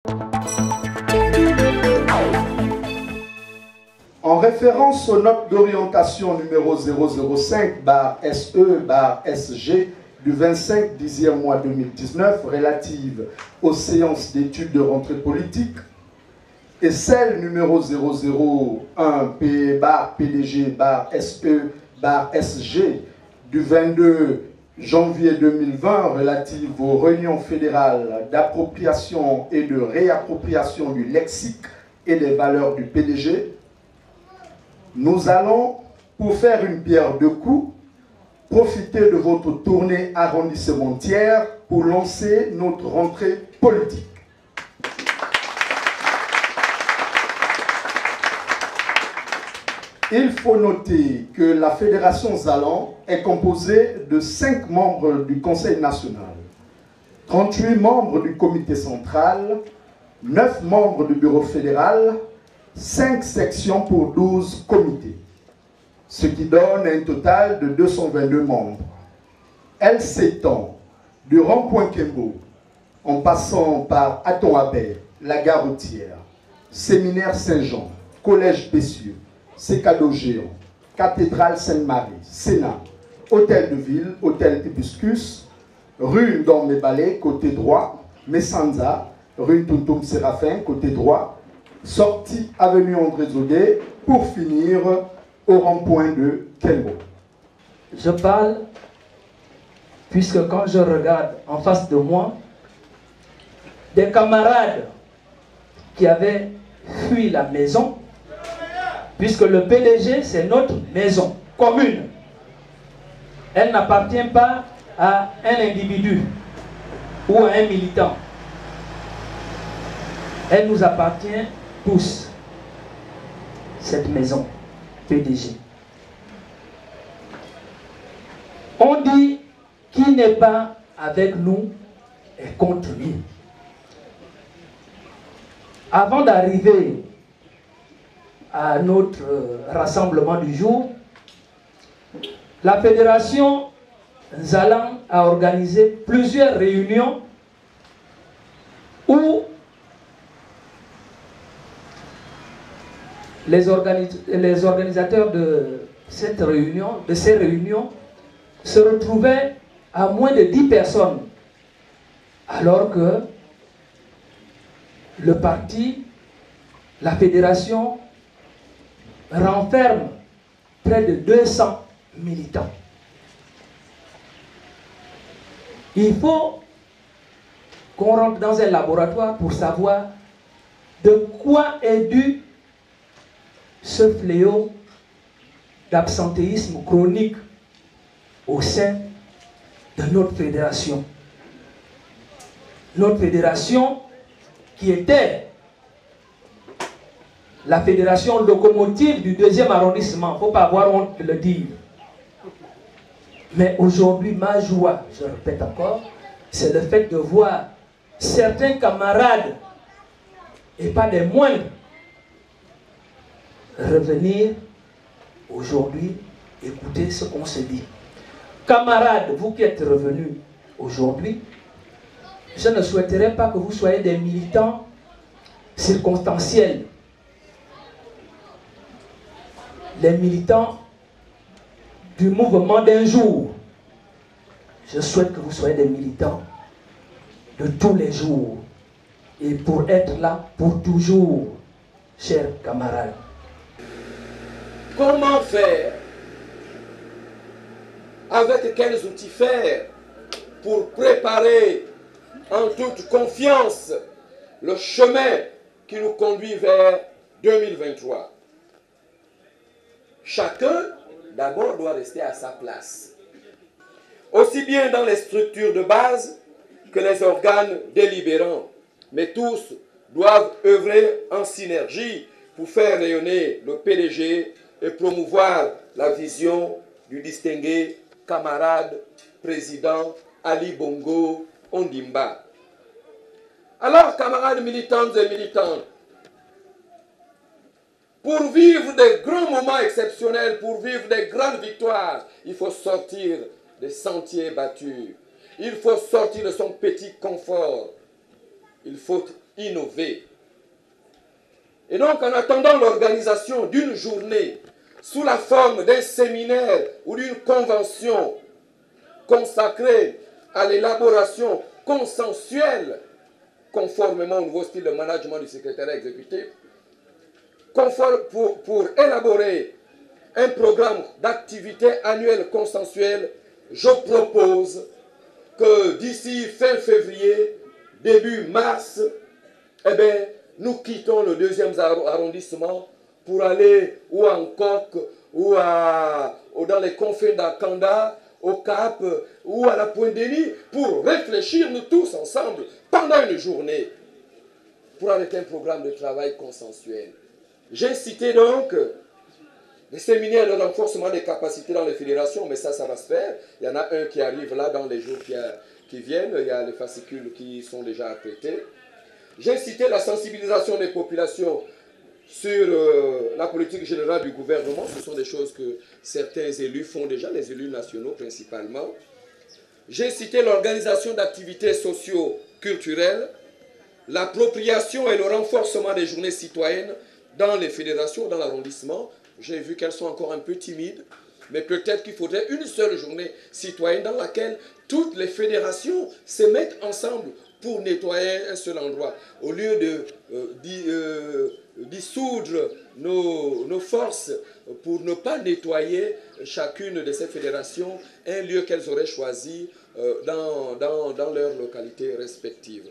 En référence aux notes d'orientation numéro 005/SE/SG du 25 10e mois 2019 relatives aux séances d'études de rentrée politique et celle numéro 001P/PDG/SE/SG du 22 janvier 2020 relative aux réunions fédérales d'appropriation et de réappropriation du lexique et des valeurs du PDG, nous allons, pour faire une pierre deux coups, profiter de votre tournée arrondissementière pour lancer notre rentrée politique. Il faut noter que la Fédération Zalan est composée de 5 membres du Conseil national, 38 membres du comité central, 9 membres du bureau fédéral, 5 sections pour 12 comités, ce qui donne un total de 222 membres. Elle s'étend du rond-point Kembo, en passant par Aton-Abay, la gare routière, Séminaire Saint-Jean, Collège Bessieux, Sécado Géant, Cathédrale Sainte-Marie, Sénat, Hôtel de Ville, Hôtel Hibiscus, rue Ndorme-Balé, côté droit, Messanza, rue Tuntum Séraphin, côté droit, sortie avenue André Zodé, pour finir au rond-point de Kembo. Je parle puisque quand je regarde en face de moi des camarades qui avaient fui la maison, puisque le PDG c'est notre maison commune, elle n'appartient pas à un individu ou à un militant, elle nous appartient tous, cette maison PDG. On dit qui n'est pas avec nous est contre lui. Avant d'arriver à notre rassemblement du jour, la Fédération Zalan a organisé plusieurs réunions où les organisateurs de ces réunions se retrouvaient à moins de 10 personnes, alors que le parti, la fédération, renferme près de 200 militants. Il faut qu'on rentre dans un laboratoire pour savoir de quoi est dû ce fléau d'absentéisme chronique au sein de notre fédération. Notre fédération qui était la fédération locomotive du 2e arrondissement, il ne faut pas avoir honte de le dire. Mais aujourd'hui, ma joie, je répète encore, c'est le fait de voir certains camarades, et pas des moindres, revenir aujourd'hui, écouter ce qu'on se dit. Camarades, vous qui êtes revenus aujourd'hui, je ne souhaiterais pas que vous soyez des militants circonstanciels. Les militants du mouvement d'un jour. Je souhaite que vous soyez des militants de tous les jours et pour être là pour toujours, chers camarades. Comment faire? Avec quels outils faire pour préparer en toute confiance le chemin qui nous conduit vers 2023? Chacun, d'abord, doit rester à sa place. Aussi bien dans les structures de base que les organes délibérants. Mais tous doivent œuvrer en synergie pour faire rayonner le PDG et promouvoir la vision du distingué camarade président Ali Bongo Ondimba. Alors, camarades militantes et militants, pour vivre des grands moments exceptionnels, pour vivre des grandes victoires, il faut sortir des sentiers battus. Il faut sortir de son petit confort. Il faut innover. Et donc, en attendant l'organisation d'une journée sous la forme d'un séminaire ou d'une convention consacrée à l'élaboration consensuelle, conformément au nouveau style de management du secrétariat exécutif, pour élaborer un programme d'activité annuelle consensuelle, je propose que d'ici fin février, début mars, eh bien, nous quittons le 2e arrondissement pour aller ou en Coque, ou dans les confins d'Akanda, au Cap, ou à la Pointe-Denis, pour réfléchir nous tous ensemble pendant une journée, pour arrêter un programme de travail consensuel. J'ai cité donc les séminaires de renforcement des capacités dans les fédérations, mais ça va se faire. Il y en a un qui arrive là dans les jours qui viennent. Il y a les fascicules qui sont déjà traités. J'ai cité la sensibilisation des populations sur la politique générale du gouvernement. Ce sont des choses que certains élus font déjà, les élus nationaux principalement. J'ai cité l'organisation d'activités socio-culturelles, l'appropriation et le renforcement des journées citoyennes dans les fédérations, dans l'arrondissement. J'ai vu qu'elles sont encore un peu timides, mais peut-être qu'il faudrait une seule journée citoyenne dans laquelle toutes les fédérations se mettent ensemble pour nettoyer un seul endroit. Au lieu de dissoudre nos forces pour ne pas nettoyer chacune de ces fédérations, un lieu qu'elles auraient choisi dans leurs localités respectives.